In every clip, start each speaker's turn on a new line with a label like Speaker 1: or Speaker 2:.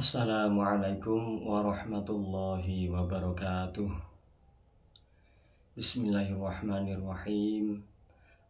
Speaker 1: Assalamualaikum warahmatullahi wabarakatuh. Bismillahirrahmanirrahim.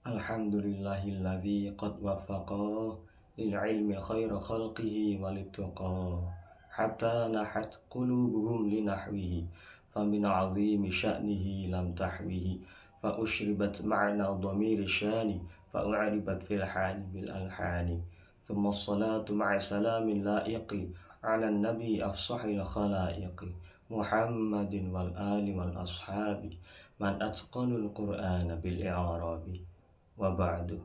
Speaker 1: Alhamdulillahilladzi qad waffaqa lil ilmi khaira khalqihi walittuqa hatta nahat qulubuhum linahwihi famin azimi sya'nihi lam tahwihi fa ushribat ma'na dhamiri syani fa u'ribat fil hali bil alhani thumma as-salatu ma'a salamin la'iqi ala nabi afsahil khalaiqi Muhammadin wal ali wal ashabi man atqanul qur'ana bil i'rabi wa ba'du.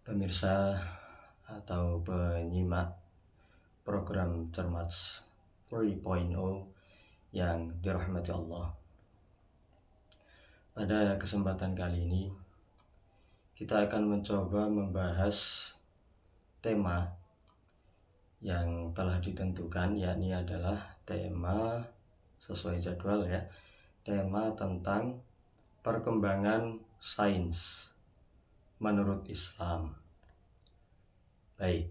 Speaker 1: Pemirsa atau penyimak program Cermat 3.0 yang dirahmati Allah, pada kesempatan kali ini kita akan mencoba membahas tema yang telah ditentukan, yakni adalah tema sesuai jadwal ya, tema tentang perkembangan sains menurut Islam. Baik,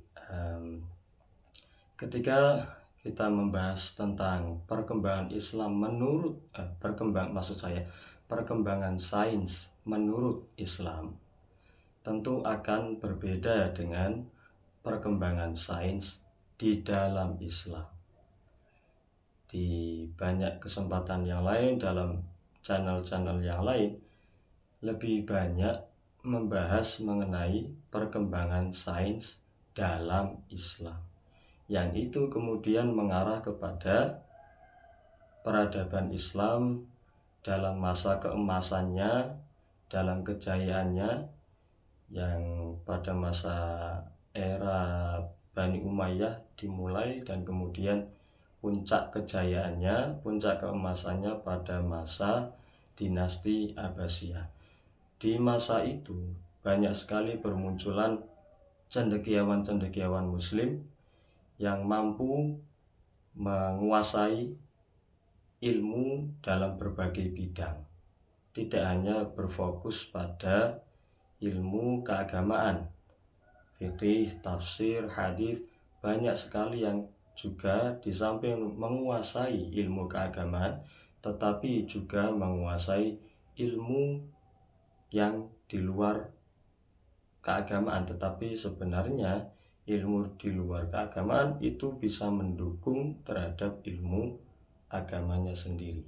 Speaker 1: ketika kita membahas tentang perkembangan Islam menurut perkembangan sains menurut Islam, tentu akan berbeda dengan perkembangan sains di dalam Islam. Di banyak kesempatan yang lain, dalam channel-channel yang lain, lebih banyak membahas mengenai perkembangan sains dalam Islam, yang itu kemudian mengarah kepada peradaban Islam dalam masa keemasannya, dalam kejayaannya, yang pada masa era Bani Umayyah dimulai dan kemudian puncak kejayaannya, puncak keemasannya pada masa dinasti Abbasiyah. Di masa itu banyak sekali bermunculan cendekiawan-cendekiawan muslim yang mampu menguasai ilmu dalam berbagai bidang, tidak hanya berfokus pada ilmu keagamaan, fikih, tafsir, hadis. Banyak sekali yang juga di samping menguasai ilmu keagamaan, tetapi juga menguasai ilmu yang di luar keagamaan. Tetapi sebenarnya ilmu di luar keagamaan itu bisa mendukung terhadap ilmu agamanya sendiri.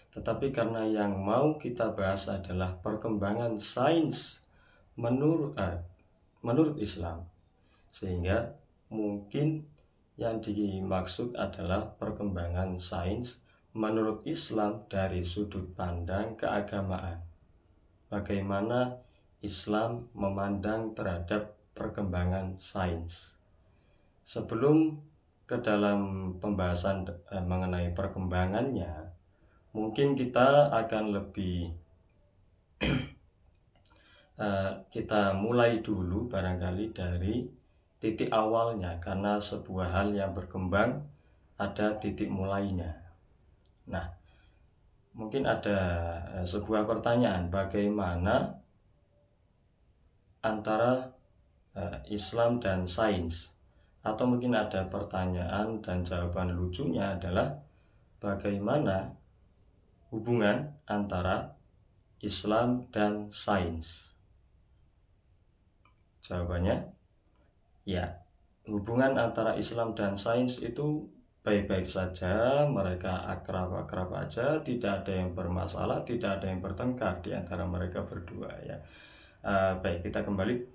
Speaker 1: Tetapi karena yang mau kita bahas adalah perkembangan sains menurut Islam, sehingga mungkin yang dimaksud adalah perkembangan sains menurut Islam dari sudut pandang keagamaan. Bagaimana Islam memandang terhadap perkembangan sains. Sebelum ke dalam pembahasan mengenai perkembangannya, mungkin kita akan lebih kita mulai dulu barangkali dari titik awalnya, karena sebuah hal yang berkembang ada titik mulainya. Nah, mungkin ada sebuah pertanyaan, bagaimana antara Islam dan sains? Atau mungkin ada pertanyaan dan jawaban lucunya adalah bagaimana hubungan antara Islam dan sains? Jawabannya, ya, hubungan antara Islam dan sains itu baik-baik saja, mereka akrab-akrab aja, tidak ada yang bermasalah, tidak ada yang bertengkar di antara mereka berdua ya. Baik, kita kembali.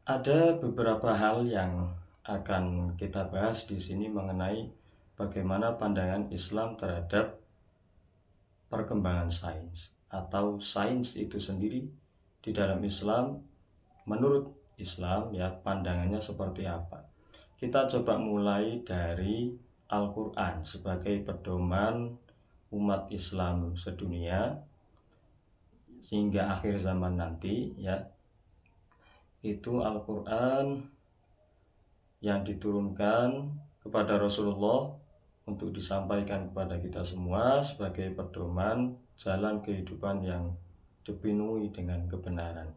Speaker 1: Ada beberapa hal yang akan kita bahas di sini mengenai bagaimana pandangan Islam terhadap perkembangan sains atau sains itu sendiri di dalam Islam. Menurut Islam ya, pandangannya seperti apa? Kita coba mulai dari Al-Quran sebagai pedoman umat Islam sedunia hingga akhir zaman nanti ya. Itu Al-Quran yang diturunkan kepada Rasulullah untuk disampaikan kepada kita semua sebagai pedoman jalan kehidupan yang dipenuhi dengan kebenaran.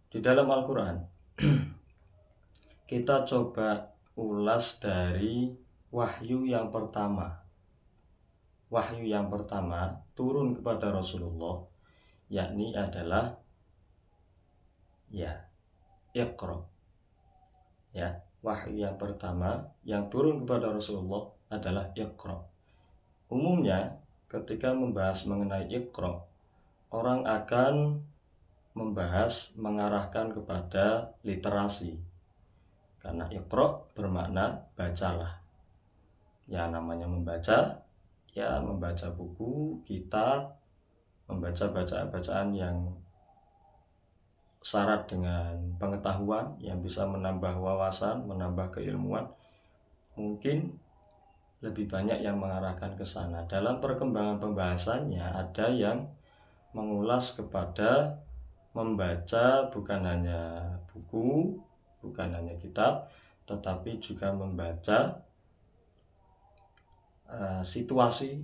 Speaker 1: Di dalam Al-Quran kita coba ulas dari wahyu yang pertama. Wahyu yang pertama turun kepada Rasulullah, yakni adalah Iqra. Wahyu yang pertama yang turun kepada Rasulullah adalah Iqra. Umumnya ketika membahas mengenai Iqra, orang akan mengarahkan kepada literasi. Karena Iqra bermakna bacalah. Ya, namanya membaca, ya membaca buku, kitab, membaca bacaan yang syarat dengan pengetahuan yang bisa menambah wawasan, menambah keilmuan. Mungkin lebih banyak yang mengarahkan ke sana. Dalam perkembangan pembahasannya ada yang mengulas kepada membaca bukan hanya buku, bukan hanya kitab, tetapi juga membaca situasi.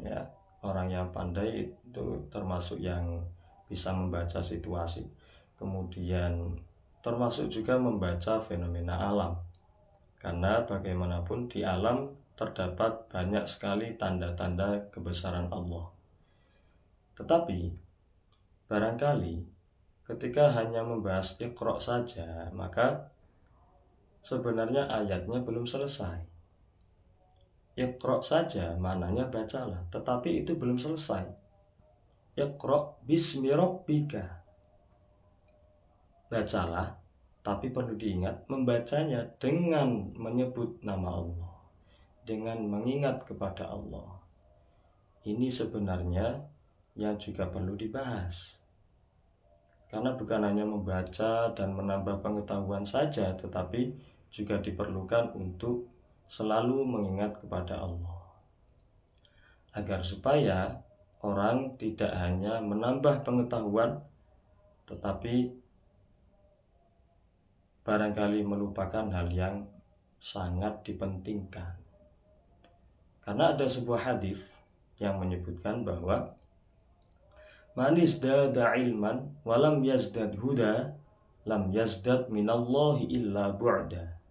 Speaker 1: Ya, orang yang pandai itu termasuk yang bisa membaca situasi. Kemudian termasuk juga membaca fenomena alam. Karena bagaimanapun di alam terdapat banyak sekali tanda-tanda kebesaran Allah. Tetapi barangkali ketika hanya membahas Iqra saja, maka sebenarnya ayatnya belum selesai. Iqra saja maknanya bacalah, tetapi itu belum selesai. Iqra bismi rabbika. Bacalah, tapi perlu diingat membacanya dengan menyebut nama Allah, dengan mengingat kepada Allah. Ini sebenarnya yang juga perlu dibahas. Karena bukan hanya membaca dan menambah pengetahuan saja, tetapi juga diperlukan untuk selalu mengingat kepada Allah. Agar supaya orang tidak hanya menambah pengetahuan, tetapi barangkali melupakan hal yang sangat dipentingkan. Karena ada sebuah hadis yang menyebutkan bahwa man izdada ilman walam yazdad huda lam yazdad minallahi illa bu'da.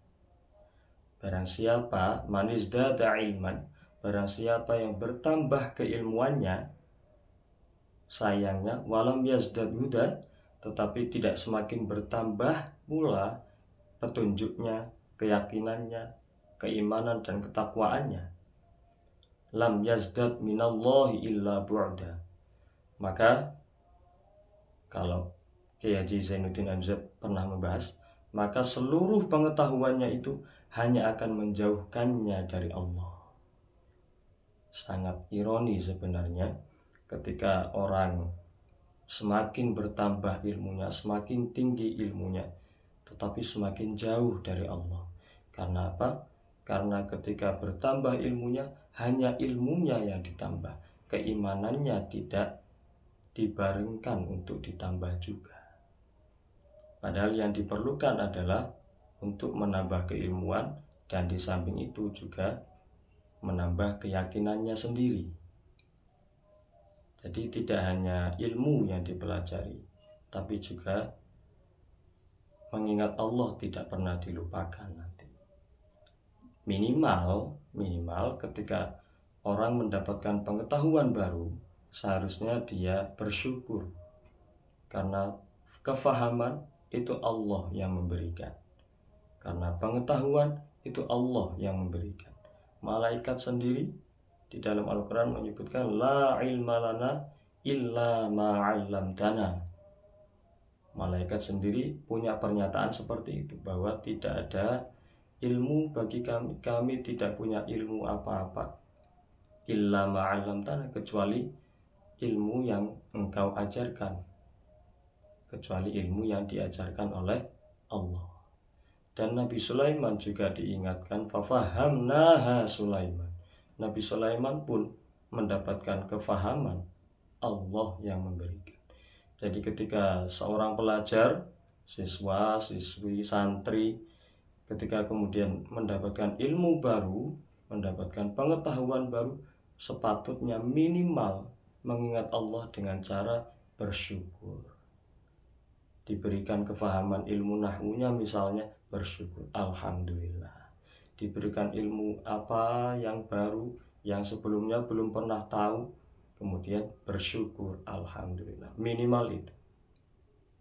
Speaker 1: Barang siapa man izdada ilman, barang siapa yang bertambah keilmuannya, sayangnya walam yazdad huda, tetapi tidak semakin bertambah pula petunjuknya, keyakinannya, keimanan dan ketakwaannya, lam yazdad minallahi illa bu'da. Maka kalau Kiai Haji Zainuddin MZ pernah membahas, maka seluruh pengetahuannya itu hanya akan menjauhkannya dari Allah. Sangat ironi sebenarnya ketika orang semakin bertambah ilmunya, semakin tinggi ilmunya, tetapi semakin jauh dari Allah. Karena apa? Karena ketika bertambah ilmunya, hanya ilmunya yang ditambah, keimanannya tidak dibarengkan untuk ditambah juga. Padahal yang diperlukan adalah untuk menambah keilmuan, dan di samping itu juga menambah keyakinannya sendiri. Jadi tidak hanya ilmu yang dipelajari, tapi juga mengingat Allah tidak pernah dilupakan nanti. Minimal ketika orang mendapatkan pengetahuan baru, seharusnya dia bersyukur. Karena kefahaman itu Allah yang memberikan. Karena pengetahuan itu Allah yang memberikan. Malaikat sendiri di dalam Al-Quran menyebutkan la ilma lana illa ma 'allamtana. Malaikat sendiri punya pernyataan seperti itu, bahwa tidak ada ilmu bagi kami, kami tidak punya ilmu apa-apa illa ma 'allamtana, kecuali ilmu yang engkau ajarkan, kecuali ilmu yang diajarkan oleh Allah. Dan Nabi Sulaiman juga diingatkan fafahamnaha Sulaiman. Nabi Sulaiman pun mendapatkan kefahaman, Allah yang memberikan. Jadi ketika seorang pelajar, siswa, siswi, santri, ketika kemudian mendapatkan ilmu baru, mendapatkan pengetahuan baru, sepatutnya minimal mengingat Allah dengan cara bersyukur. Diberikan kefahaman ilmu nahwunya misalnya, bersyukur, alhamdulillah. Diberikan ilmu apa yang baru, yang sebelumnya belum pernah tahu, kemudian bersyukur, alhamdulillah. Minimal itu.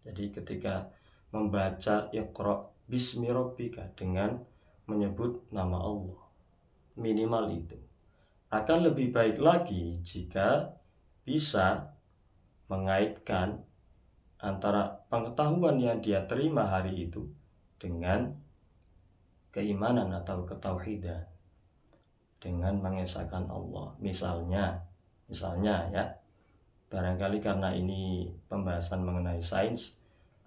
Speaker 1: Jadi ketika membaca Iqra bismi rabbika dengan menyebut nama Allah, minimal itu. Akan lebih baik lagi jika bisa mengaitkan antara pengetahuan yang dia terima hari itu dengan keimanan atau ketauhidan, dengan mengesahkan Allah. Misalnya ya, barangkali karena ini pembahasan mengenai sains,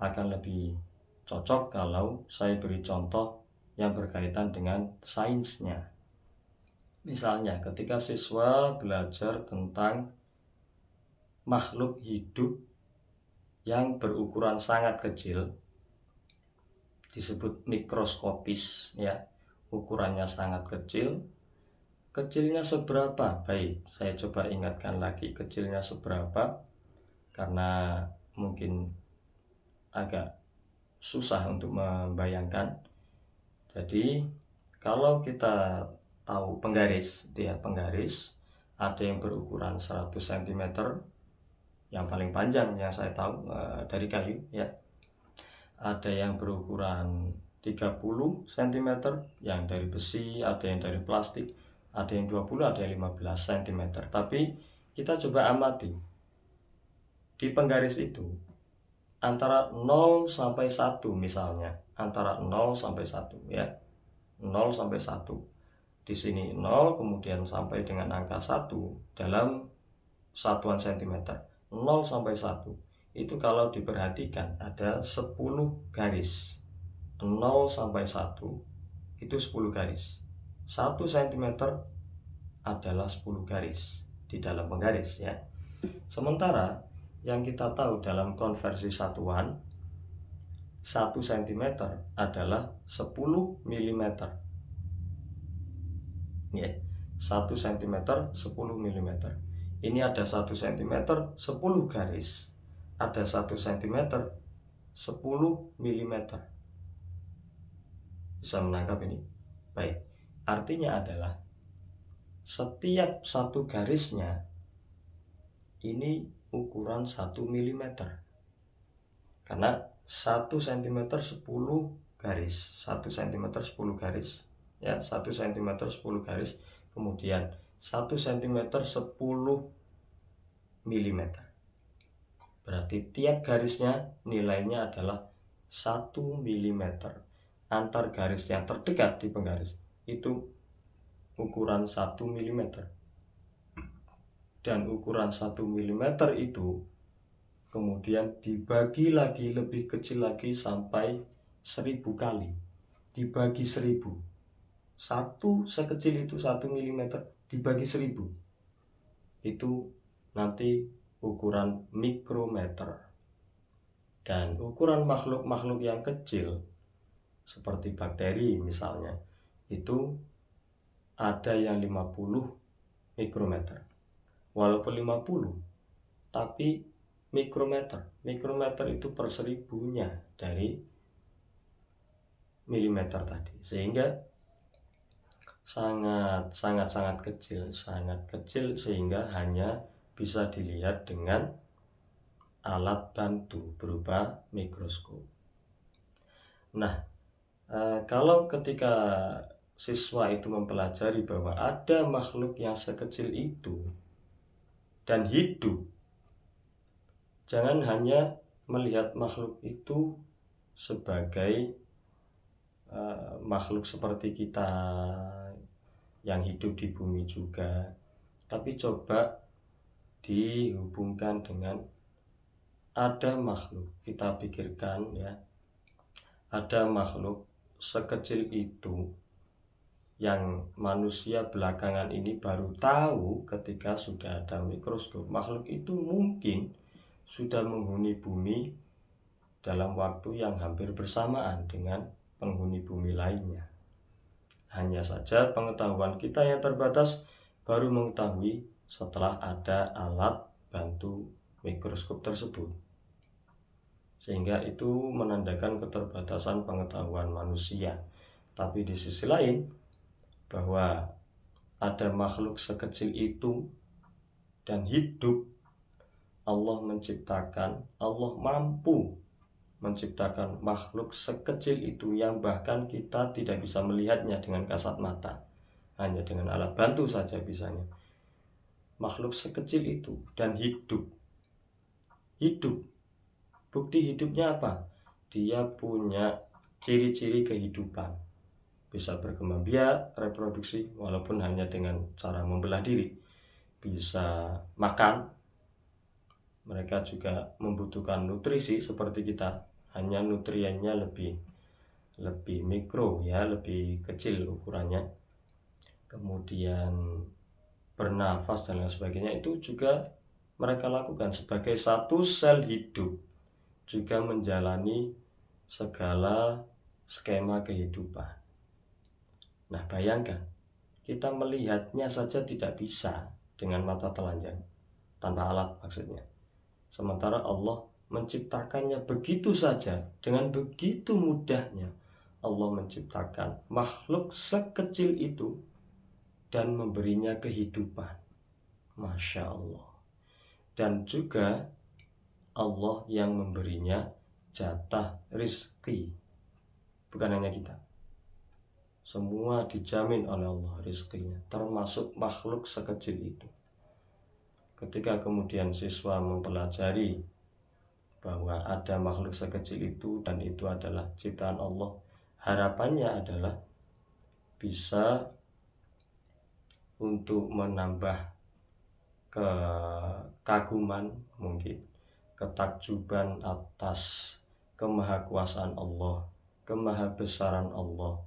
Speaker 1: akan lebih cocok kalau saya beri contoh yang berkaitan dengan sainsnya. Misalnya ketika siswa belajar tentang makhluk hidup yang berukuran sangat kecil, disebut mikroskopis ya, ukurannya sangat kecil. Kecilnya seberapa? Baik, saya coba ingatkan lagi kecilnya seberapa, karena mungkin agak susah untuk membayangkan. Jadi kalau kita tahu penggaris, penggaris ada yang berukuran 100 cm, yang paling panjang yang saya tahu dari kayu ya. Ada yang berukuran 30 cm, yang dari besi, ada yang dari plastik, ada yang 20, ada yang 15 cm. Tapi kita coba amati di penggaris itu antara 0 sampai 1 misalnya, antara 0 sampai 1 ya. 0 sampai 1. Di sini 0 kemudian sampai dengan angka 1 dalam satuan cm. 0 sampai 1. Itu kalau diperhatikan ada 10 garis. 0 sampai 1 itu 10 garis. 1 cm adalah 10 garis di dalam penggaris ya. Sementara yang kita tahu dalam konversi satuan, 1 cm adalah 10 mm ya. 1 cm 10 mm. Ini ada 1 cm 10 garis, ada 1 cm 10 mm. Bisa menangkap ini? Baik, artinya adalah setiap satu garisnya ini ukuran 1 mm. Karena 1 cm 10 garis, 1 cm 10 garis ya, 1 cm 10 garis, kemudian 1 cm 10 mm. Berarti tiap garisnya nilainya adalah 1 mm. Antar garis yang terdekat di penggaris itu ukuran 1 mm. Dan ukuran 1 mm itu kemudian dibagi lagi lebih kecil lagi sampai 1000 kali. Dibagi 1000. Satu sekecil itu 1 mm dibagi 1000. Itu nanti ukuran mikrometer. Dan ukuran makhluk-makhluk yang kecil seperti bakteri misalnya, itu ada yang 50 mikrometer. Walaupun 50, tapi mikrometer itu per 1000-nya dari milimeter tadi, sehingga sangat kecil sehingga hanya bisa dilihat dengan alat bantu berupa mikroskop. Nah, kalau ketika siswa itu mempelajari bahwa ada makhluk yang sekecil itu dan hidup, jangan hanya melihat makhluk itu sebagai makhluk seperti kita yang hidup di bumi juga, tapi coba dihubungkan dengan ada makhluk. Kita pikirkan ya, ada makhluk sekecil itu yang manusia belakangan ini baru tahu ketika sudah ada mikroskop. Makhluk itu mungkin sudah menghuni bumi dalam waktu yang hampir bersamaan dengan penghuni bumi lainnya. Hanya saja pengetahuan kita yang terbatas baru mengetahui setelah ada alat bantu mikroskop tersebut. sehingga itu menandakan keterbatasan pengetahuan manusia. Tapi di sisi lain, bahwa ada makhluk sekecil itu dan hidup, Allah menciptakan, Allah mampu menciptakan makhluk sekecil itu yang bahkan kita tidak bisa melihatnya dengan kasat mata, hanya dengan alat bantu saja bisanya. Makhluk sekecil itu dan hidup. Bukti hidupnya apa? Dia punya ciri-ciri kehidupan, bisa berkembang biak, reproduksi walaupun hanya dengan cara membelah diri, bisa makan. Mereka juga membutuhkan nutrisi seperti kita, hanya nutriennya lebih mikro ya, lebih kecil ukurannya. Kemudian bernafas dan lain sebagainya itu juga mereka lakukan sebagai satu sel hidup, juga menjalani segala skema kehidupan. Nah, bayangkan, kita melihatnya saja tidak bisa dengan mata telanjang, tanpa alat maksudnya. Sementara Allah menciptakannya begitu saja, dengan begitu mudahnya. Allah menciptakan makhluk sekecil itu dan memberinya kehidupan. Masya Allah. Dan juga Allah yang memberinya jatah rizki. Bukan hanya kita, semua dijamin oleh Allah rizkinya, termasuk makhluk sekecil itu. Ketika kemudian siswa mempelajari bahwa ada makhluk sekecil itu dan itu adalah ciptaan Allah, harapannya adalah bisa untuk menambah kekaguman, mungkin ketakjuban atas kemahakuasaan Allah, kemahabesaran Allah.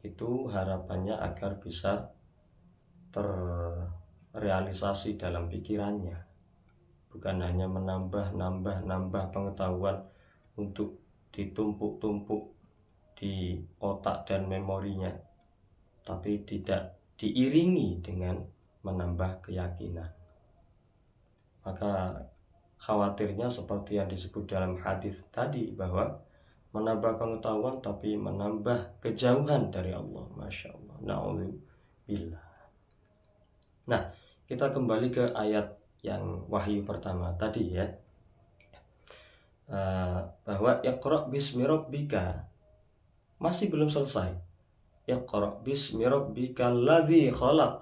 Speaker 1: Itu harapannya agar bisa terrealisasi dalam pikirannya, bukan hanya menambah pengetahuan untuk ditumpuk-tumpuk di otak dan memorinya, tapi tidak diiringi dengan menambah keyakinan. Maka khawatirnya seperti yang disebut dalam hadis tadi, bahwa menambah pengetahuan tapi menambah kejauhan dari Allah. Masya Allah, na'udzubillah. Nah, kita kembali ke ayat yang wahyu pertama tadi ya, bahwa Iqra bismi rabbika masih belum selesai. Iqra bismi rabbikal ladzi khalaq,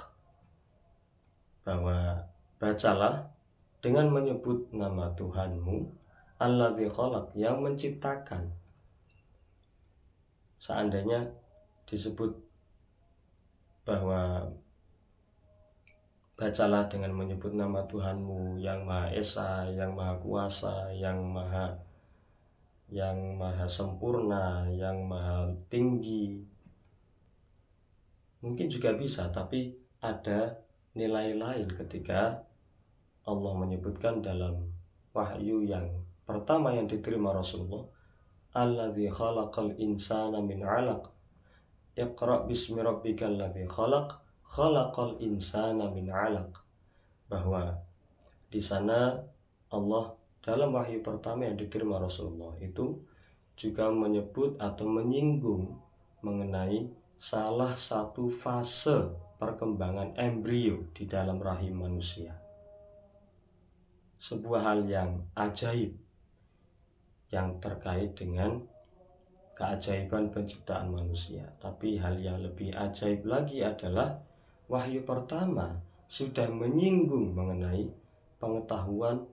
Speaker 1: bahwa bacalah dengan menyebut nama Tuhanmu, alladzi khalaq, yang menciptakan. Seandainya disebut bahwa bacalah dengan menyebut nama Tuhanmu yang Maha Esa, yang Maha Kuasa, yang Maha sempurna, yang Maha tinggi, mungkin juga bisa, tapi ada nilai lain ketika Allah menyebutkan dalam wahyu yang pertama yang diterima Rasulullah, alladzi khalaqal insana min 'alaq, Iqra bismi rabbikal ladzi khalaq, khalaqal insana min 'alaq. Bahwa di sana Allah dalam wahyu pertama yang diterima Rasulullah itu juga menyebut atau menyinggung mengenai salah satu fase perkembangan embrio di dalam rahim manusia. Sebuah hal yang ajaib yang terkait dengan keajaiban penciptaan manusia. Tapi hal yang lebih ajaib lagi adalah wahyu pertama sudah menyinggung mengenai pengetahuan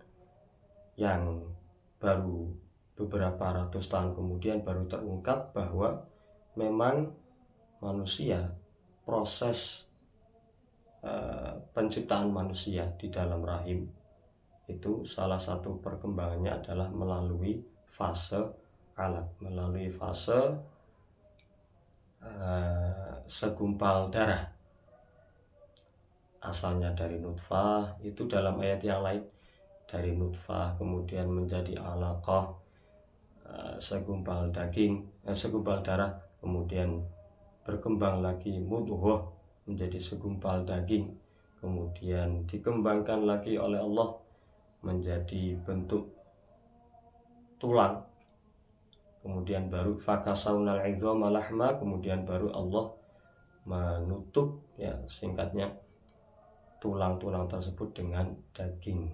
Speaker 1: yang baru beberapa ratus tahun kemudian baru terungkap, bahwa memang manusia, proses penciptaan manusia di dalam rahim itu salah satu perkembangannya adalah melalui fase alat, melalui fase segumpal darah. Asalnya dari nutfah, itu dalam ayat yang lain, dari nutfah kemudian menjadi alaqah, segumpal daging, segumpal darah, kemudian berkembang lagi mudghah menjadi segumpal daging, kemudian dikembangkan lagi oleh Allah menjadi bentuk tulang, kemudian baru fakasaunal idzama lahma, kemudian baru Allah menutup, ya singkatnya, tulang-tulang tersebut dengan daging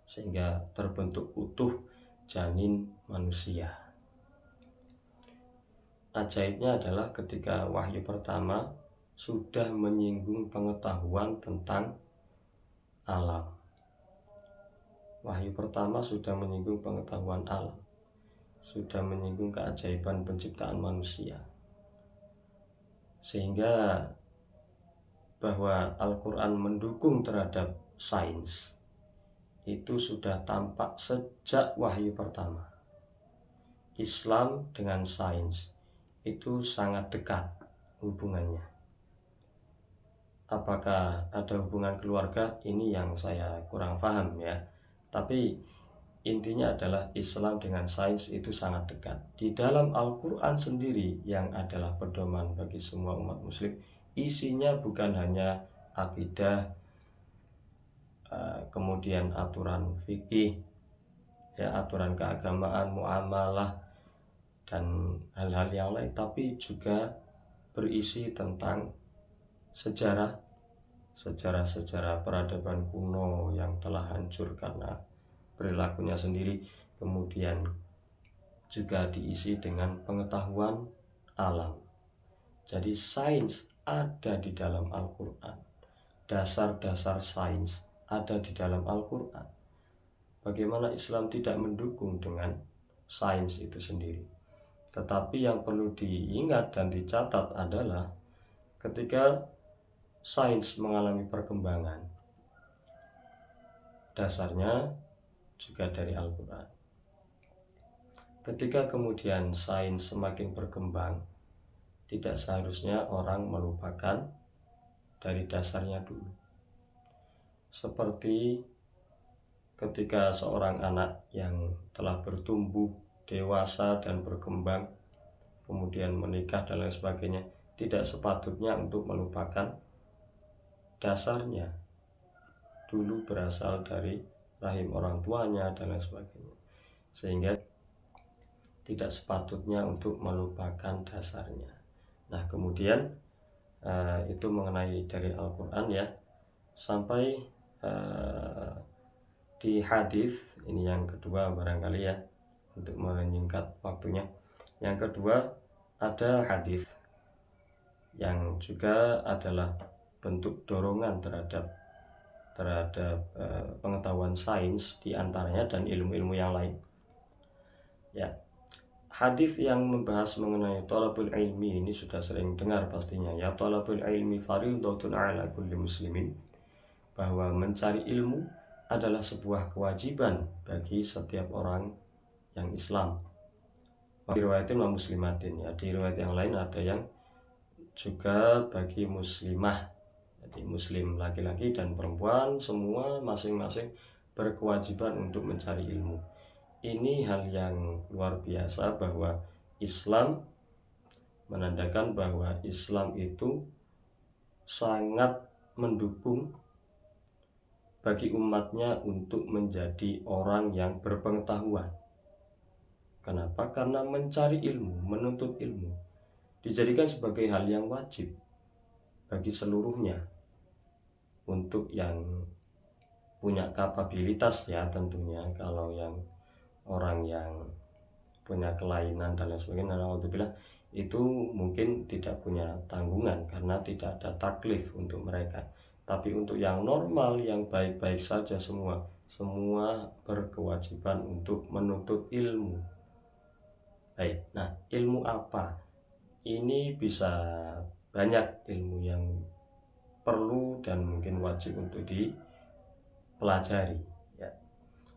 Speaker 1: sehingga terbentuk utuh janin manusia. Ajaibnya adalah ketika wahyu pertama sudah menyinggung pengetahuan tentang alam. Wahyu pertama sudah menyinggung pengetahuan alam, sudah menyinggung keajaiban penciptaan manusia, sehingga bahwa Al-Quran mendukung terhadap sains itu sudah tampak sejak wahyu pertama. Islam dengan sains itu sangat dekat hubungannya. Apakah ada hubungan keluarga? Ini yang saya kurang paham ya. Tapi intinya adalah Islam dengan sains itu sangat dekat. Di dalam Al-Quran sendiri yang adalah pedoman bagi semua umat muslim, isinya bukan hanya akidah, kemudian aturan fikih, ya, aturan keagamaan, muamalah, dan hal-hal yang lain, tapi juga berisi tentang sejarah peradaban kuno yang telah hancur karena perilakunya sendiri, kemudian juga diisi dengan pengetahuan alam. Jadi sains ada di dalam Al-Quran, dasar-dasar sains ada di dalam Al-Quran. Bagaimana Islam tidak mendukung dengan sains itu sendiri? Tetapi yang perlu diingat dan dicatat adalah ketika sains mengalami perkembangan, dasarnya juga dari Al-Quran. Ketika kemudian sains semakin berkembang, tidak seharusnya orang melupakan dari dasarnya dulu. Seperti ketika seorang anak yang telah bertumbuh, dewasa dan berkembang, kemudian menikah dan lain sebagainya, tidak sepatutnya untuk melupakan dasarnya. Dulu berasal dari rahim orang tuanya dan lain sebagainya. Sehingga tidak sepatutnya untuk melupakan dasarnya. Nah, kemudian itu mengenai dari Al-Quran ya. Sampai di hadis, ini yang kedua barangkali ya, untuk menyingkat waktunya. Yang kedua, ada hadis yang juga adalah bentuk dorongan terhadap pengetahuan sains diantaranya dan ilmu-ilmu yang lain. Ya, hadis yang membahas mengenai thalabul ilmi ini sudah sering dengar pastinya ya. Thalabul ilmi fardhatun 'ala kulli muslimin, bahwa mencari ilmu adalah sebuah kewajiban bagi setiap orang yang Islam. Diriwayatin wa muslimatin ya, di riwayat yang lain ada yang juga bagi muslimah. Jadi muslim laki-laki dan perempuan semua masing-masing berkewajiban untuk mencari ilmu. Ini hal yang luar biasa bahwa Islam menandakan bahwa Islam itu sangat mendukung bagi umatnya untuk menjadi orang yang berpengetahuan. Kenapa? Karena mencari ilmu, menuntut ilmu dijadikan sebagai hal yang wajib bagi seluruhnya. Untuk yang punya kapabilitas ya tentunya. Kalau yang orang yang punya kelainan dan lain sebagainya, alhamdulillah, itu mungkin tidak punya tanggungan karena tidak ada taklif untuk mereka. Tapi untuk yang normal, yang baik-baik saja semua berkewajiban untuk menuntut ilmu. Baik, nah ilmu apa? Ini bisa banyak ilmu yang perlu dan mungkin wajib untuk dipelajari. Ya.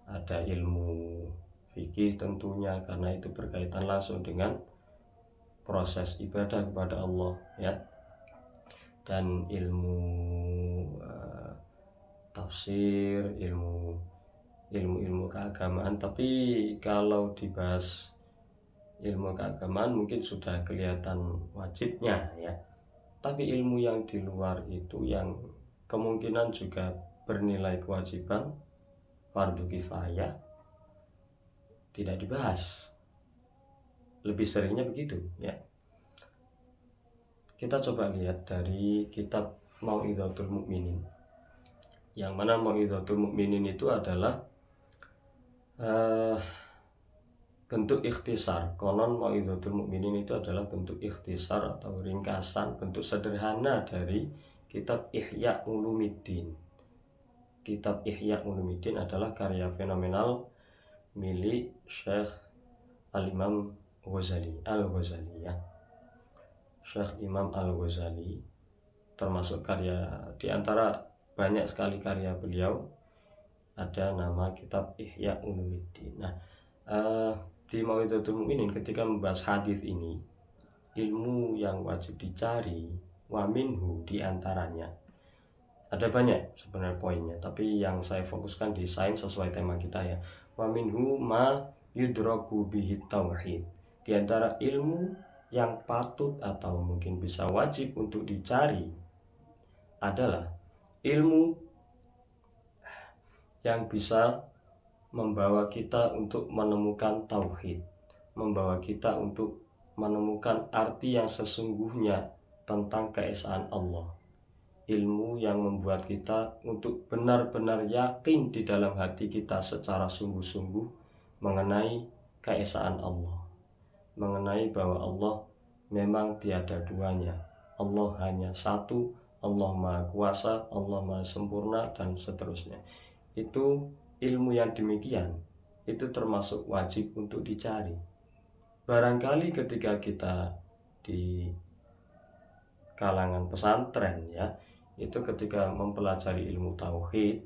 Speaker 1: Ada ilmu fikih tentunya karena itu berkaitan langsung dengan proses ibadah kepada Allah ya. Dan ilmu tafsir, ilmu keagamaan. Tapi kalau dibahas ilmu keagamaan mungkin sudah kelihatan wajibnya ya. Tapi ilmu yang di luar itu yang kemungkinan juga bernilai kewajiban, fardu kifayah, tidak dibahas. Lebih seringnya begitu ya. Kita coba lihat dari kitab Mau'izatul Mukminin, yang mana Mau'izatul Mukminin itu adalah bentuk ikhtisar. Konon Mau'izatul Mukminin itu adalah bentuk ikhtisar atau ringkasan, bentuk sederhana dari kitab Ihya Ulumuddin. Kitab Ihya Ulumuddin adalah karya fenomenal milik Syekh Al-Imam Al-Ghazali ya. Syekh Imam Al-Ghazali, termasuk karya di antara banyak sekali karya beliau ada nama kitab Ihya Ulumuddin. Nah, di Mau'izatul Mukminin ketika membahas hadis ini, ilmu yang wajib dicari wa minhu di antaranya ada banyak sebenarnya poinnya, tapi yang saya fokuskan di sains sesuai tema kita ya. Wa minhu ma yudraku bihi tauhid. Di antara ilmu yang patut atau mungkin bisa wajib untuk dicari adalah ilmu yang bisa membawa kita untuk menemukan tauhid, membawa kita untuk menemukan arti yang sesungguhnya tentang keesaan Allah. Ilmu yang membuat kita untuk benar-benar yakin di dalam hati kita secara sungguh-sungguh mengenai keesaan Allah, mengenai bahwa Allah memang tiada duanya, Allah hanya satu, Allah Maha Kuasa, Allah Maha Sempurna, dan seterusnya. Itu ilmu yang demikian, itu termasuk wajib untuk dicari. Barangkali ketika kita di kalangan pesantren ya, itu ketika mempelajari ilmu tauhid,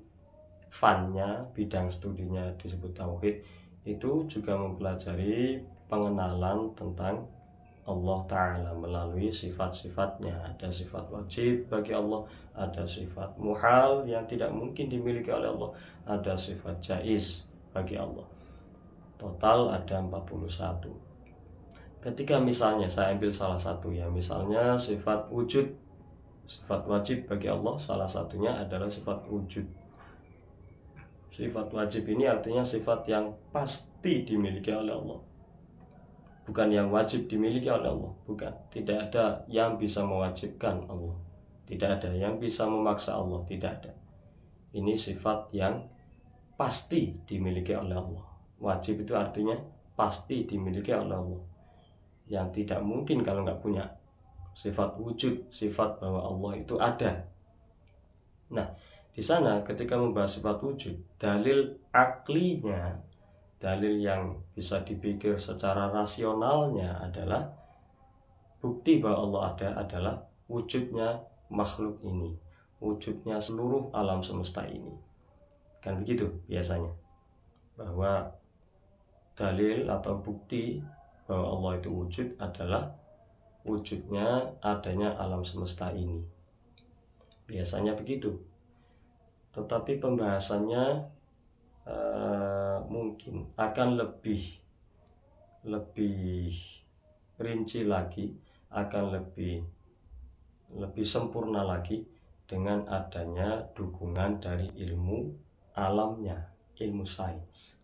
Speaker 1: funnya, bidang studinya disebut tauhid, itu juga mempelajari pengenalan tentang Allah Ta'ala melalui sifat-sifatnya. Ada sifat wajib bagi Allah, ada sifat muhal yang tidak mungkin dimiliki oleh Allah, ada sifat jaiz bagi Allah. Total ada 41. Ketika misalnya saya ambil salah satu ya, misalnya sifat wujud, sifat wajib bagi Allah, salah satunya adalah sifat wujud. Sifat wajib ini artinya sifat yang pasti dimiliki oleh Allah, bukan yang wajib dimiliki oleh Allah, bukan. Tidak ada yang bisa mewajibkan Allah, tidak ada yang bisa memaksa Allah, tidak ada. Ini sifat yang pasti dimiliki oleh Allah. Wajib itu artinya pasti dimiliki oleh Allah, yang tidak mungkin kalau nggak punya. Sifat wujud, sifat bahwa Allah itu ada. Nah, di sana ketika membahas sifat wujud, dalil aklinya, dalil yang bisa dipikir secara rasionalnya adalah bukti bahwa Allah ada adalah wujudnya makhluk ini, wujudnya seluruh alam semesta ini. Kan begitu biasanya, bahwa dalil atau bukti bahwa Allah itu wujud adalah wujudnya adanya alam semesta ini. Biasanya begitu. Tetapi pembahasannya mungkin akan lebih rinci lagi, akan lebih sempurna lagi dengan adanya dukungan dari ilmu alamnya, ilmu sains.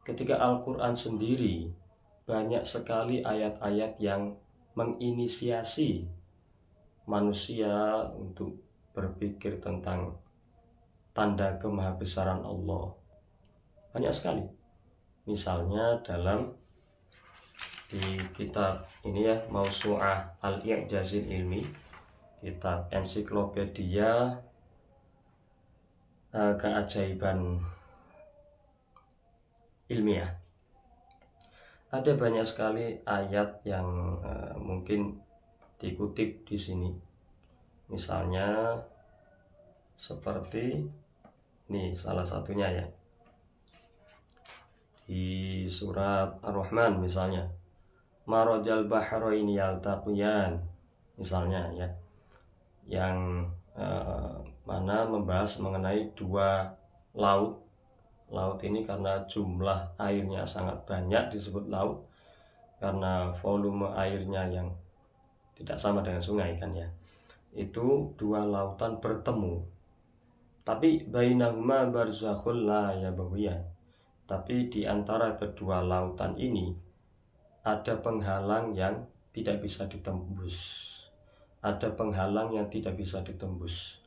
Speaker 1: Ketika Al-Quran sendiri banyak sekali ayat-ayat yang menginisiasi manusia untuk berpikir tentang tanda kemahabesaran Allah. Banyak sekali. Misalnya dalam di kitab ini ya, Mausu'ah Al-I'jazil Ilmi, kitab ensiklopedia keajaiban ilmiah. Ada banyak sekali ayat yang mungkin dikutip di sini. Misalnya seperti ini salah satunya ya. Di surat Ar-Rahman misalnya, marajal bahraini yaltaqiyan misalnya ya. Yang mana membahas mengenai dua laut. Laut ini karena jumlah airnya sangat banyak disebut laut, karena volume airnya yang tidak sama dengan sungai kan ya. Itu dua lautan bertemu, tapi bainahuma barzakhul la yabghiyan. Tapi di antara kedua lautan ini ada penghalang yang tidak bisa ditembus. Ada penghalang yang tidak bisa ditembus.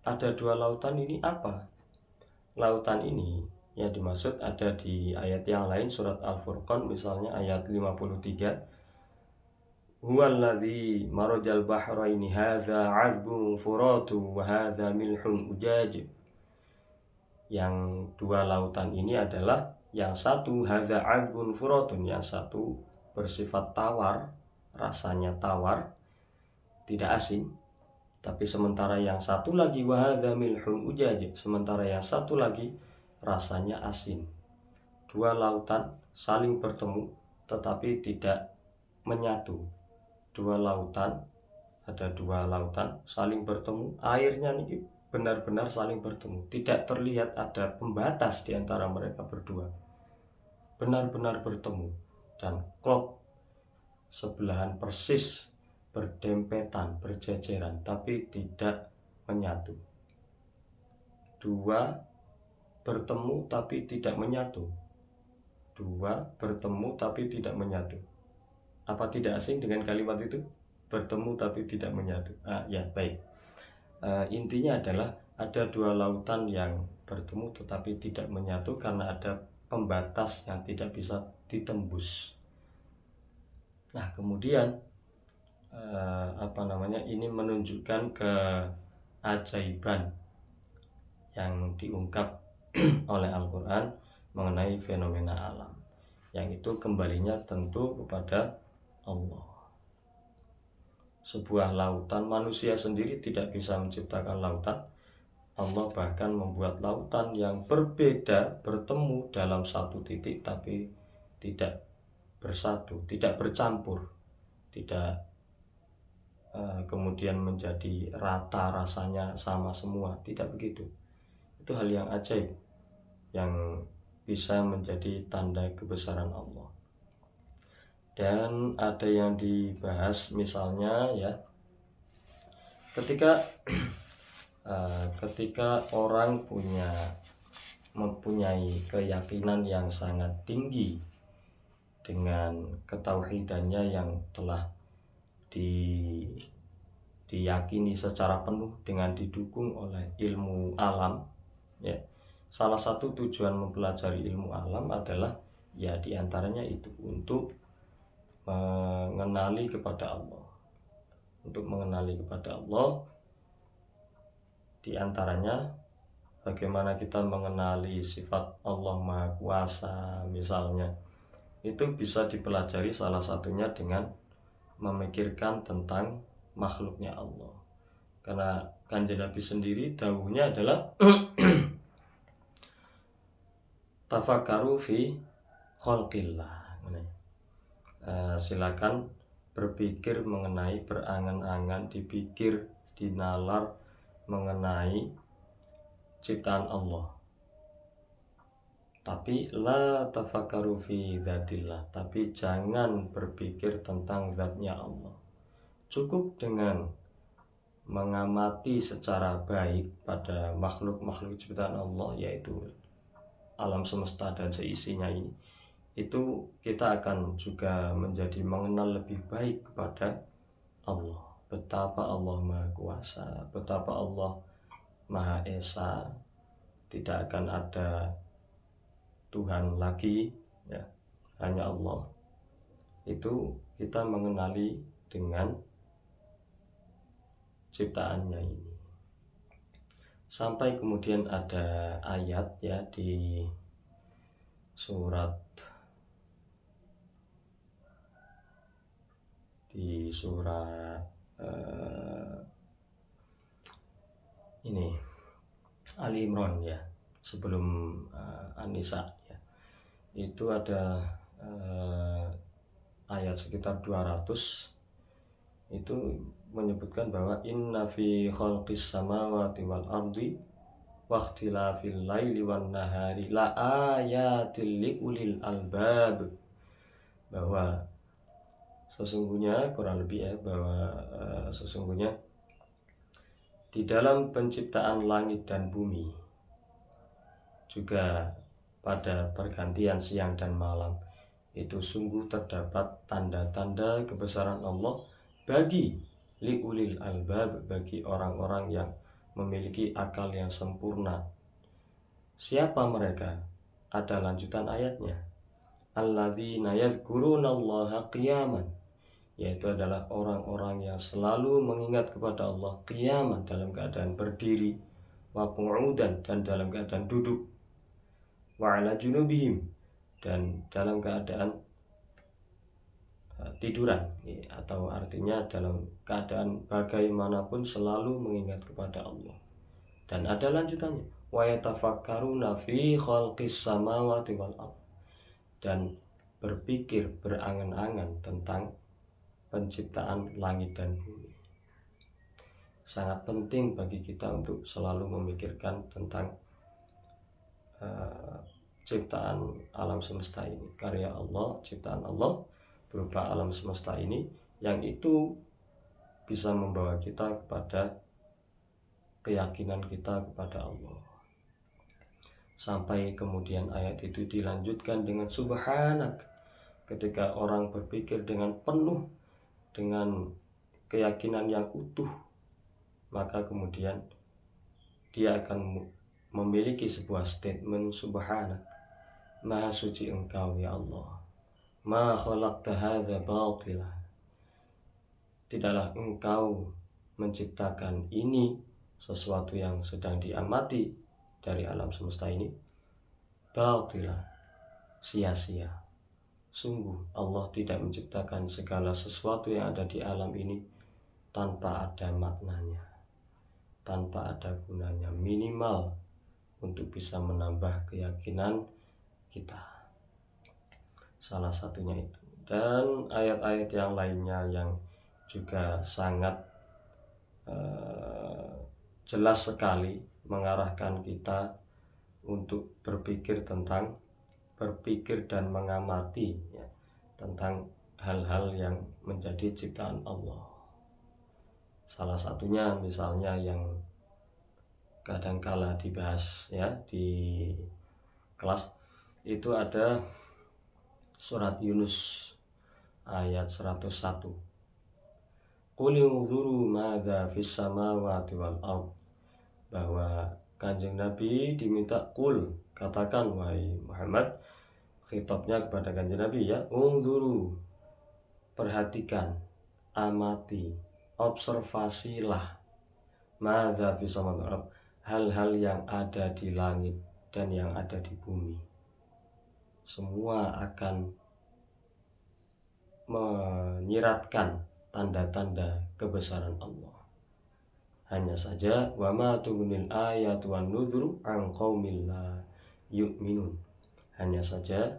Speaker 1: Ada dua lautan ini apa? Lautan ini yang dimaksud ada di ayat yang lain, surat Al-Furqan misalnya ayat 53. Huwallazi marajal bahraini hadza 'adbun furatu wa hadza milhun ujaj. Yang dua lautan ini adalah yang satu hadza 'adbun furatun, yang satu bersifat tawar, rasanya tawar, tidak asin. Tapi sementara yang satu lagi wa hadza milhun ujaj, sementara yang satu lagi rasanya asin. Dua lautan saling bertemu tetapi tidak menyatu. Ada dua lautan saling bertemu, airnya ini benar-benar saling bertemu, tidak terlihat ada pembatas di antara mereka berdua, benar-benar bertemu dan klop sebelahan persis, berdempetan, berjejeran, tapi tidak menyatu. Dua bertemu tapi tidak menyatu. Dua bertemu tapi tidak menyatu. Apa tidak asing dengan kalimat itu? Bertemu tapi tidak menyatu. Ya baik. Intinya adalah ada dua lautan yang bertemu tetapi tidak menyatu karena ada pembatas yang tidak bisa ditembus. Nah kemudian ini menunjukkan keajaiban yang diungkap oleh Al-Quran mengenai fenomena alam, yang itu kembalinya tentu kepada Allah. Sebuah lautan, manusia sendiri tidak bisa menciptakan lautan. Allah bahkan membuat lautan yang berbeda bertemu dalam satu titik tapi tidak bersatu, tidak bercampur, tidak kemudian menjadi rata, rasanya sama semua, tidak begitu. Itu hal yang ajaib yang bisa menjadi tanda kebesaran Allah. Dan ada yang dibahas misalnya ya, ketika orang mempunyai keyakinan yang sangat tinggi dengan ketauhidannya yang telah diyakini secara penuh dengan didukung oleh ilmu alam ya. Salah satu tujuan mempelajari ilmu alam adalah ya diantaranya itu untuk mengenali kepada Allah. Untuk mengenali kepada Allah, diantaranya bagaimana kita mengenali sifat Allah Maha Kuasa misalnya. Itu bisa dipelajari salah satunya dengan memikirkan tentang makhluknya Allah. Karena Kanjeng Nabi sendiri dawuhnya adalah tafakkaru fi khalqillah. Silakan berpikir mengenai, berangan-angan, dipikir, dinalar mengenai ciptaan Allah. Tapi la tafakkaru fi dzatillah, tapi jangan berpikir tentang zatnya Allah. Cukup dengan mengamati secara baik pada makhluk-makhluk ciptaan Allah, yaitu alam semesta dan seisinya ini, itu kita akan juga menjadi mengenal lebih baik kepada Allah. Betapa Allah Maha Kuasa, betapa Allah Maha Esa, tidak akan ada Tuhan lagi ya, hanya Allah. Itu kita mengenali dengan ciptaannya ini. Sampai kemudian ada ayat ya di surat ini Ali Imran ya, sebelum An-Nisa ya. Itu ada ayat sekitar 200 itu menyebutkan bahwa inna fi khalqis samawati wal ardi wa ikhtilafil laili wan nahari la ayatil liulil albab, bahwa sesungguhnya kurang lebih ya, bahwa sesungguhnya di dalam penciptaan langit dan bumi, juga pada pergantian siang dan malam. Itu sungguh terdapat tanda-tanda kebesaran Allah bagi liulil albab, bagi orang-orang yang memiliki akal yang sempurna. Siapa mereka? Ada lanjutan ayatnya. Alladzina yadhkurunallaha qiyaman, yaitu adalah orang-orang yang selalu mengingat kepada Allah qiyaman, dalam keadaan berdiri, wa qu'udan, dan dalam keadaan duduk, wa ala junubihim, dan dalam keadaan tiduran, atau artinya dalam keadaan bagaimanapun selalu mengingat kepada Allah. Dan ada lanjutannya, wa yatafakkaruna fi khalqis samawati wal ardh, dan berpikir, berangan-angan tentang penciptaan langit dan bumi. Sangat penting bagi kita untuk selalu memikirkan tentang ciptaan alam semesta ini, karya Allah, ciptaan Allah berupa alam semesta ini, yang itu bisa membawa kita kepada keyakinan kita kepada Allah. Sampai kemudian ayat itu dilanjutkan dengan subhanak. Ketika orang berpikir dengan penuh, dengan keyakinan yang utuh, maka kemudian dia akan memiliki sebuah statement, subhanak, maha suci engkau ya Allah, ma khalaqta hadza batila, tidaklah engkau menciptakan ini, sesuatu yang sedang diamati dari alam semesta ini, batila, sia-sia. Sungguh Allah tidak menciptakan segala sesuatu yang ada di alam ini tanpa ada maknanya, tanpa ada gunanya, minimal untuk bisa menambah keyakinan kita. Salah satunya itu. Dan ayat-ayat yang lainnya yang juga sangat jelas sekali mengarahkan kita untuk berpikir dan mengamati, ya, tentang hal-hal yang menjadi ciptaan Allah. Salah satunya misalnya yang kadangkala dibahas ya di kelas itu ada surat Yunus ayat 101. Qul unzuru madza fis samawati wal ardh, bahwa Kanjeng Nabi diminta qul, katakan wahai Muhammad, khitabnya kepada Kanjeng Nabi, ya, unzuru, perhatikan, amati, observasilah, madza fis samawati wal ardh, hal-hal yang ada di langit dan yang ada di bumi. Semua akan menyiratkan tanda-tanda kebesaran Allah. Hanya saja wa ma tughnil ayatu wan nudhru an qaumil la yu'minun. Hanya saja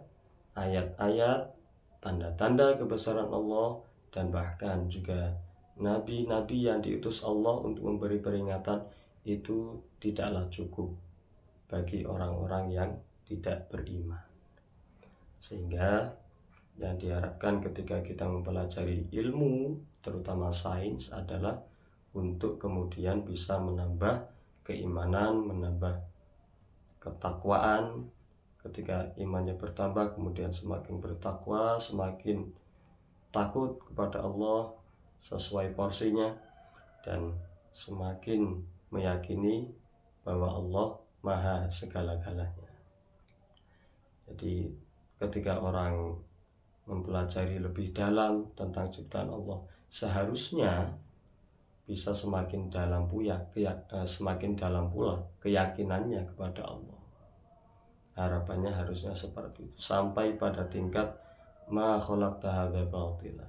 Speaker 1: ayat-ayat, tanda-tanda kebesaran Allah, dan bahkan juga nabi-nabi yang diutus Allah untuk memberi peringatan, itu tidaklah cukup bagi orang-orang yang tidak beriman. Sehingga yang diharapkan ketika kita mempelajari ilmu, terutama sains, adalah untuk kemudian bisa menambah keimanan, menambah ketakwaan. Ketika imannya bertambah, kemudian semakin bertakwa, semakin takut kepada Allah sesuai porsinya, dan semakin meyakini bahwa Allah maha segala-galanya. Jadi ketika orang mempelajari lebih dalam tentang ciptaan Allah, seharusnya bisa semakin dalam pula keyakinannya kepada Allah. Harapannya harusnya seperti itu, sampai pada tingkat ma khalaqta hadza batila,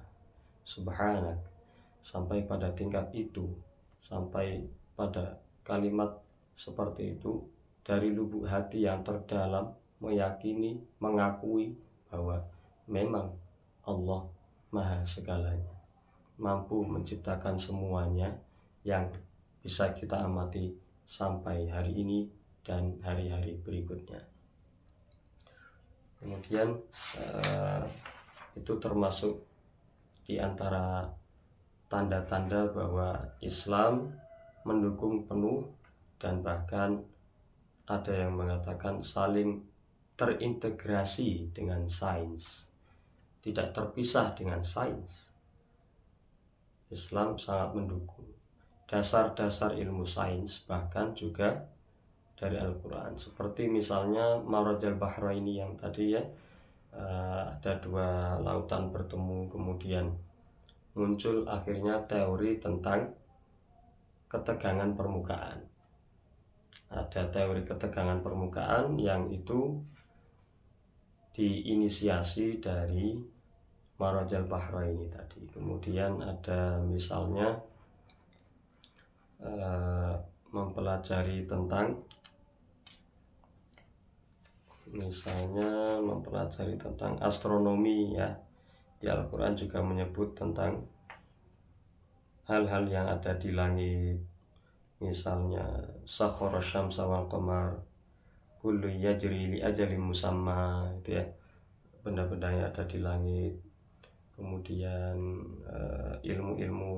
Speaker 1: subhanak, sampai pada tingkat itu, sampai pada kalimat seperti itu dari lubuk hati yang terdalam, meyakini, mengakui bahwa memang Allah maha segalanya, mampu menciptakan semuanya yang bisa kita amati sampai hari ini dan hari-hari berikutnya. Kemudian itu termasuk di antara tanda-tanda bahwa Islam mendukung penuh, dan bahkan ada yang mengatakan saling terintegrasi dengan sains, tidak terpisah dengan sains. Islam sangat mendukung dasar-dasar ilmu sains, bahkan juga dari Al-Quran. Seperti misalnya Marajal Bahraini yang tadi ya, ada dua lautan bertemu, kemudian muncul akhirnya teori tentang ketegangan permukaan. Ada teori ketegangan permukaan yang itu diinisiasi dari Marajal Bahraini tadi. Kemudian ada misalnya mempelajari tentang astronomi ya. Di Al-Quran juga menyebut tentang hal-hal yang ada di langit, misalnya sakhara syamsa wal qamar kullu yajri li ajalin musamma, itu ya, benda-benda yang ada di langit. Kemudian ilmu-ilmu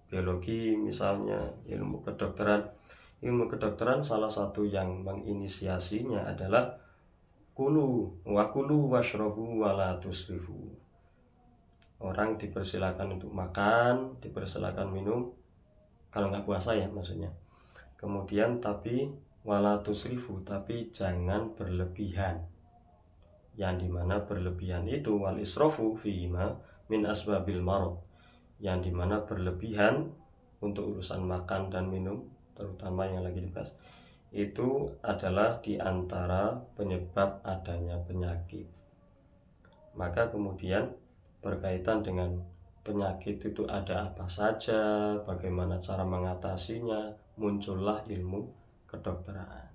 Speaker 1: biologi, misalnya ilmu kedokteran salah satu yang menginisiasinya adalah kulu washrabu wala tusrifu. Orang dipersilakan untuk makan, dipersilakan minum kalau nggak puasa ya maksudnya. Kemudian tapi wala tusrifu, tapi jangan berlebihan. Yang dimana berlebihan itu wal israfu fihima min asbabil marad, yang dimana berlebihan untuk urusan makan dan minum, terutama yang lagi dibahas, itu adalah diantara penyebab adanya penyakit. Maka kemudian berkaitan dengan penyakit itu ada apa saja, bagaimana cara mengatasinya, muncullah ilmu kedokteran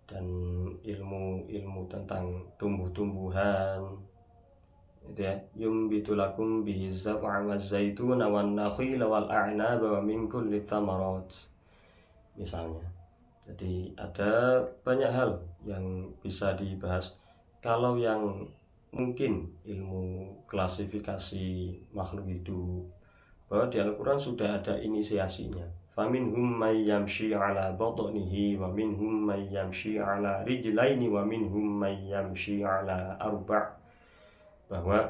Speaker 1: dan ilmu tentang tumbuh-tumbuhan, itu ya, yumbitu lakum bihi zar'a waz zaituna wan nakhila wal a'naba wa min kulli thamarat misalnya. Jadi ada banyak hal yang bisa dibahas. Kalau yang mungkin ilmu klasifikasi makhluk hidup, bahwa di Al-Quran sudah ada inisiasinya. Faminhum may yamshi ala batnihi wa minhum may yamshi ala rijlaini wa minhum may yamshi ala arba'. Bahwa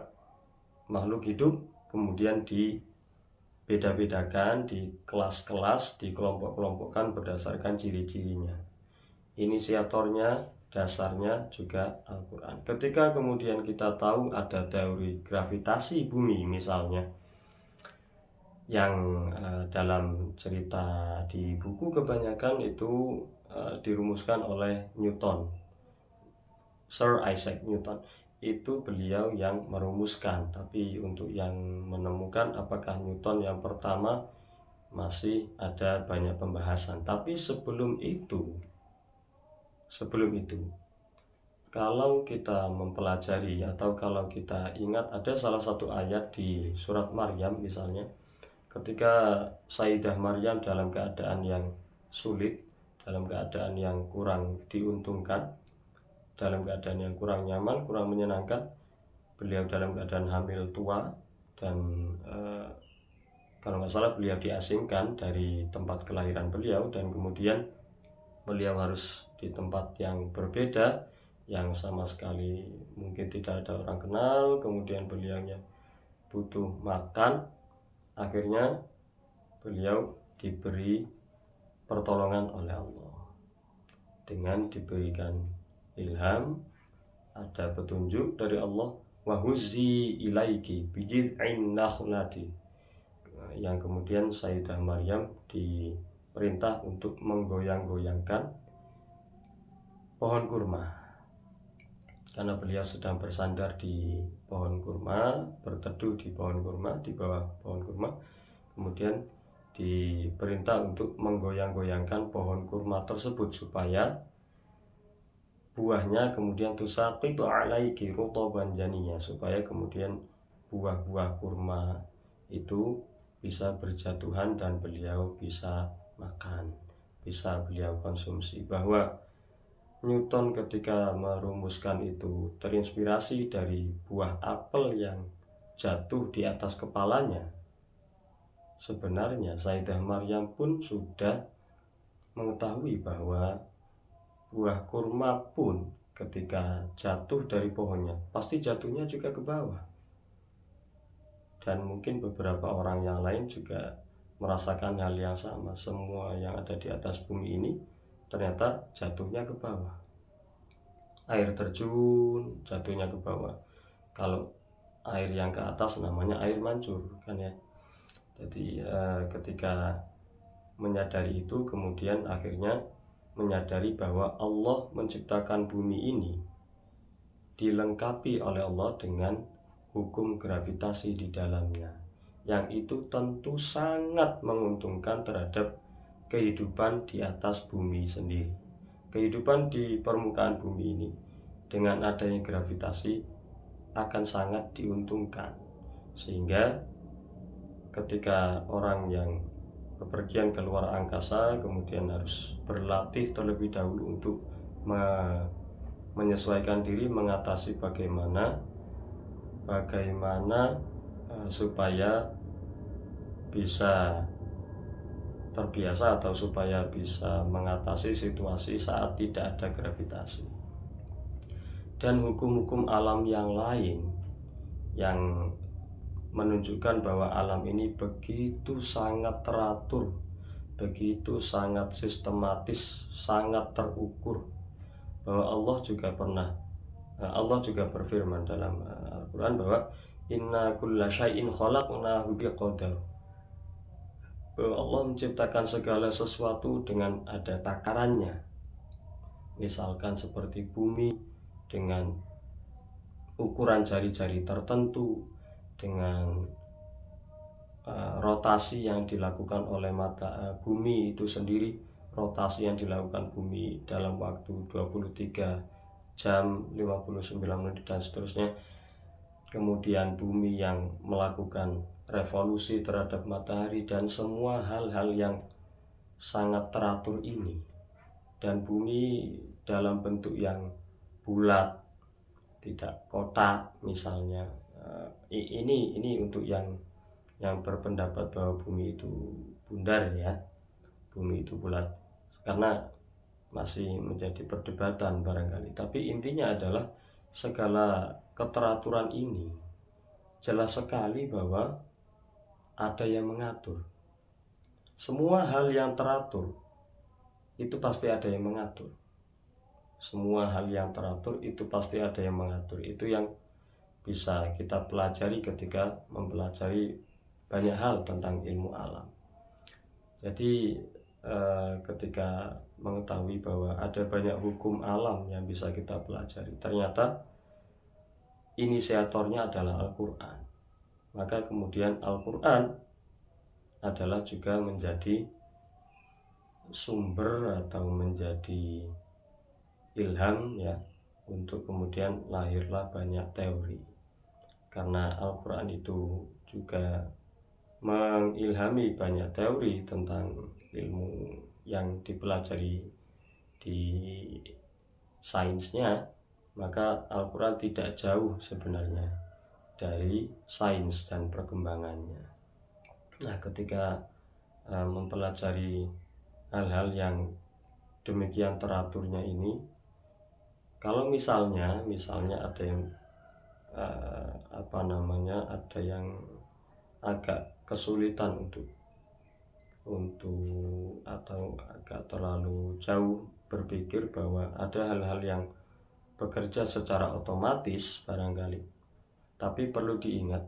Speaker 1: makhluk hidup kemudian dibeda-bedakan, di kelas-kelas, dikelompok-kelompokkan berdasarkan ciri-cirinya. Inisiatornya, dasarnya juga Al-Quran. Ketika kemudian kita tahu ada teori gravitasi bumi misalnya, yang dalam cerita di buku kebanyakan itu dirumuskan oleh Newton, Sir Isaac Newton. Itu beliau yang merumuskan, tapi untuk yang menemukan apakah Newton yang pertama masih ada banyak pembahasan. Tapi sebelum itu kalau kita mempelajari atau kalau kita ingat, ada salah satu ayat di surat Maryam misalnya, ketika Sayyidah Maryam dalam keadaan yang sulit, dalam keadaan yang kurang diuntungkan, dalam keadaan yang kurang nyaman, kurang menyenangkan, beliau dalam keadaan hamil tua, dan kalau nggak salah beliau diasingkan dari tempat kelahiran beliau, dan kemudian beliau harus di tempat yang berbeda, yang sama sekali mungkin tidak ada orang kenal. Kemudian beliaunya butuh makan. Akhirnya beliau diberi pertolongan oleh Allah dengan diberikan ilham, ada petunjuk dari Allah, wahuzzi ilaiki bijid'in nakhlati, yang kemudian Sayyidah Maryam diperintah untuk menggoyang-goyangkan pohon kurma, karena beliau sedang bersandar di pohon kurma, berteduh di pohon kurma, di bawah pohon kurma. Kemudian diperintah untuk menggoyang-goyangkan pohon kurma tersebut supaya buahnya kemudian tusaqitu alaiki rutaban janiyya, supaya kemudian buah-buah kurma itu bisa berjatuhan dan beliau bisa makan, bisa beliau konsumsi. Bahwa Newton ketika merumuskan itu terinspirasi dari buah apel yang jatuh di atas kepalanya. Sebenarnya Sayyidah Maryam pun sudah mengetahui bahwa buah kurma pun ketika jatuh dari pohonnya pasti jatuhnya juga ke bawah. Dan mungkin beberapa orang yang lain juga merasakan hal yang sama. Semua yang ada di atas bumi ini ternyata jatuhnya ke bawah. Air terjun jatuhnya ke bawah. Kalau air yang ke atas namanya air mancur kan ya. Jadi ketika menyadari itu, kemudian akhirnya menyadari bahwa Allah menciptakan bumi ini dilengkapi oleh Allah dengan hukum gravitasi di dalamnya, yang itu tentu sangat menguntungkan terhadap kehidupan di atas bumi sendiri. Kehidupan di permukaan bumi ini dengan adanya gravitasi akan sangat diuntungkan, sehingga ketika orang yang bepergian ke luar angkasa kemudian harus berlatih terlebih dahulu untuk menyesuaikan diri, mengatasi bagaimana supaya bisa terbiasa atau supaya bisa mengatasi situasi saat tidak ada gravitasi. Dan hukum-hukum alam yang lain yang menunjukkan bahwa alam ini begitu sangat teratur, begitu sangat sistematis, sangat terukur, bahwa Allah juga berfirman dalam Al-Quran bahwa inna kulla syai'in khalaqnahu biqadar, bahwa Allah menciptakan segala sesuatu dengan ada takarannya. Misalkan seperti bumi dengan ukuran jari-jari tertentu, dengan rotasi yang dilakukan oleh bumi itu sendiri, rotasi yang dilakukan bumi dalam waktu 23 jam 59 menit dan seterusnya. Kemudian bumi yang melakukan revolusi terhadap matahari dan semua hal-hal yang sangat teratur ini. Dan bumi dalam bentuk yang bulat, tidak kotak misalnya. Ini untuk yang berpendapat bahwa bumi itu bundar ya, bumi itu bulat, karena masih menjadi perdebatan barangkali. Tapi intinya adalah segala keteraturan ini jelas sekali bahwa ada yang mengatur. Semua hal yang teratur itu pasti ada yang mengatur. Semua hal yang teratur itu pasti ada yang mengatur. Itu yang bisa kita pelajari ketika mempelajari banyak hal tentang ilmu alam. Jadi ketika mengetahui bahwa ada banyak hukum alam yang bisa kita pelajari, ternyata inisiatornya adalah Al-Quran. Maka kemudian Al-Quran adalah juga menjadi sumber atau menjadi ilham ya, untuk kemudian lahirlah banyak teori. Karena Al-Quran itu juga mengilhami banyak teori tentang ilmu yang dipelajari di sainsnya, maka Al-Quran tidak jauh sebenarnya dari sains dan perkembangannya. Nah, ketika mempelajari hal-hal yang demikian teraturnya ini, kalau misalnya ada yang ada yang agak kesulitan untuk atau agak terlalu jauh berpikir bahwa ada hal-hal yang bekerja secara otomatis barangkali, tapi perlu diingat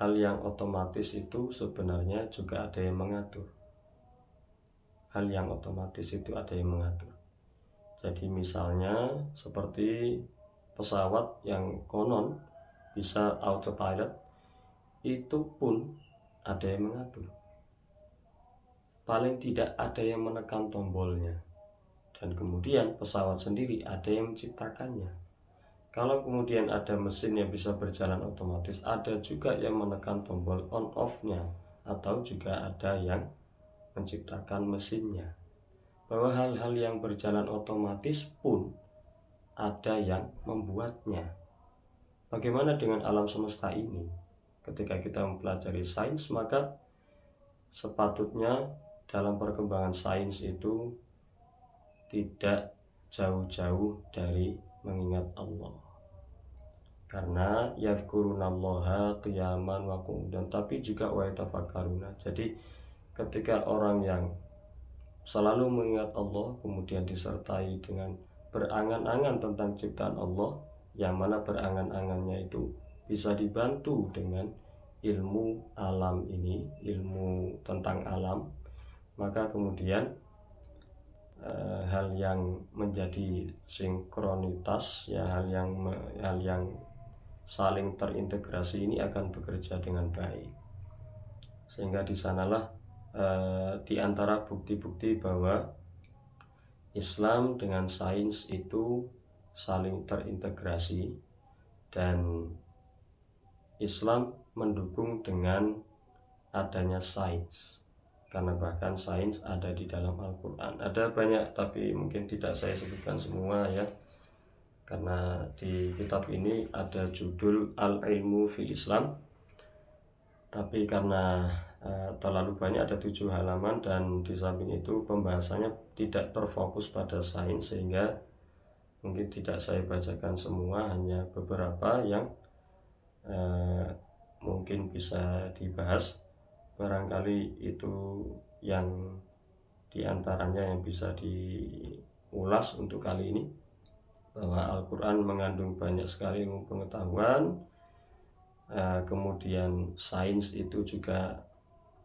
Speaker 1: hal yang otomatis itu sebenarnya juga ada yang mengatur. Hal yang otomatis itu ada yang mengatur. Jadi misalnya seperti pesawat yang konon bisa autopilot, itu pun ada yang mengatur. Paling tidak ada yang menekan tombolnya, dan kemudian pesawat sendiri ada yang menciptakannya. Kalau kemudian ada mesin yang bisa berjalan otomatis, ada juga yang menekan tombol on off-nya, atau juga ada yang menciptakan mesinnya. Bahwa hal-hal yang berjalan otomatis pun ada yang membuatnya. Bagaimana dengan alam semesta ini? Ketika kita mempelajari sains, maka sepatutnya dalam perkembangan sains itu tidak jauh-jauh dari mengingat Allah. Karena yadhkurunallaha qiyaman wa qu'udan, tapi juga wa yatafakkaruna. Jadi ketika orang yang selalu mengingat Allah kemudian disertai dengan berangan-angan tentang ciptaan Allah, yang mana berangan-angannya itu bisa dibantu dengan ilmu alam ini, ilmu tentang alam, maka kemudian hal yang menjadi sinkronitas, ya, hal yang saling terintegrasi ini akan bekerja dengan baik. Sehingga di sanalah di antara bukti-bukti bahwa Islam dengan sains itu saling terintegrasi, dan Islam mendukung dengan adanya sains, karena bahkan sains ada di dalam Al-Quran. Ada banyak, tapi mungkin tidak saya sebutkan semua ya, karena di kitab ini ada judul Al-Ilmu fil Islam, tapi karena terlalu banyak, ada 7 halaman, dan di samping itu pembahasannya tidak terfokus pada sains, sehingga mungkin tidak saya bacakan semua, hanya beberapa yang mungkin bisa dibahas. Barangkali itu yang diantaranya yang bisa diulas untuk kali ini, bahwa Al-Quran mengandung banyak sekali ilmu pengetahuan. Kemudian sains itu juga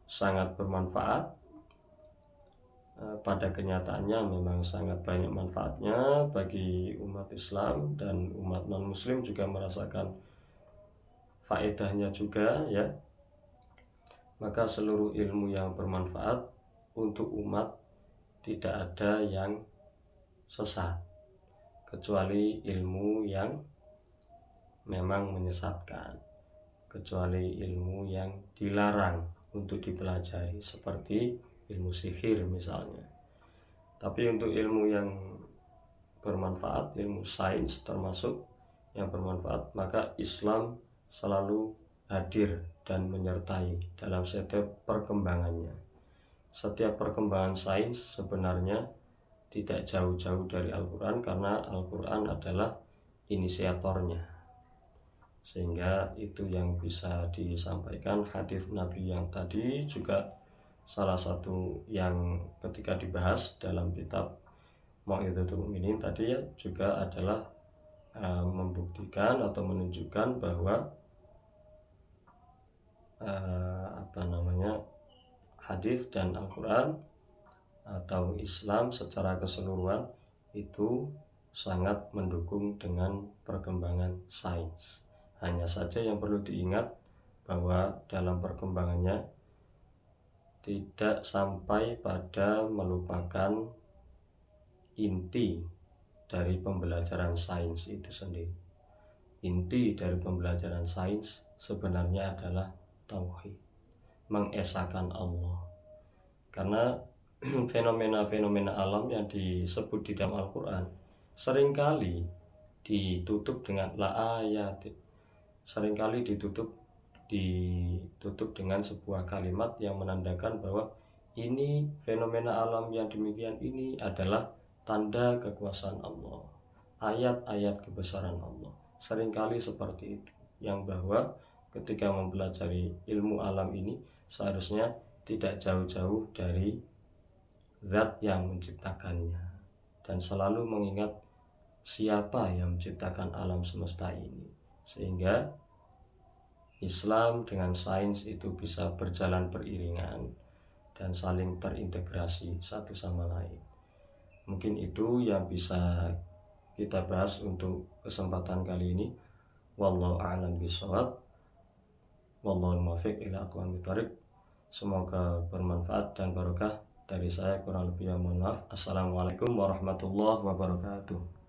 Speaker 1: sangat bermanfaat. Pada kenyataannya memang sangat banyak manfaatnya bagi umat Islam, dan umat non-muslim juga merasakan faedahnya juga ya. Maka seluruh ilmu yang bermanfaat untuk umat, tidak ada yang sesat, kecuali ilmu yang memang menyesatkan, kecuali ilmu yang dilarang untuk dipelajari, seperti ilmu sihir misalnya. Tapi untuk ilmu yang bermanfaat, ilmu sains termasuk yang bermanfaat, maka Islam selalu hadir dan menyertai dalam setiap perkembangannya. Setiap perkembangan sains sebenarnya tidak jauh-jauh dari Al-Quran, karena Al-Quran adalah inisiatornya. Sehingga itu yang bisa disampaikan. Hadis Nabi yang tadi juga salah satu yang ketika dibahas dalam kitab Mau'izatul Mu'minin tadi ya, juga adalah membuktikan atau menunjukkan bahwa hadis dan Al-Quran atau Islam secara keseluruhan itu sangat mendukung dengan perkembangan sains. Hanya saja yang perlu diingat bahwa dalam perkembangannya tidak sampai pada melupakan inti dari pembelajaran sains itu sendiri. Inti dari pembelajaran sains sebenarnya adalah tauhid, mengesahkan Allah. Karena fenomena-fenomena alam yang disebut di dalam Al-Quran seringkali ditutup dengan la ayat, seringkali ditutup dengan sebuah kalimat yang menandakan bahwa ini fenomena alam yang demikian ini adalah tanda kekuasaan Allah, ayat-ayat kebesaran Allah. Seringkali seperti itu, yang bahwa ketika mempelajari ilmu alam ini seharusnya tidak jauh-jauh dari zat yang menciptakannya, dan selalu mengingat siapa yang menciptakan alam semesta ini, sehingga Islam dengan sains itu bisa berjalan beriringan dan saling terintegrasi satu sama lain. Mungkin itu yang bisa kita bahas untuk kesempatan kali ini. Wallahu a'lam bishawab. Wallahu muwaffiq ila aqwamit thoriq. Semoga bermanfaat dan barokah. Dari saya kurang lebih mohon maaf. Assalamualaikum warahmatullahi wabarakatuh.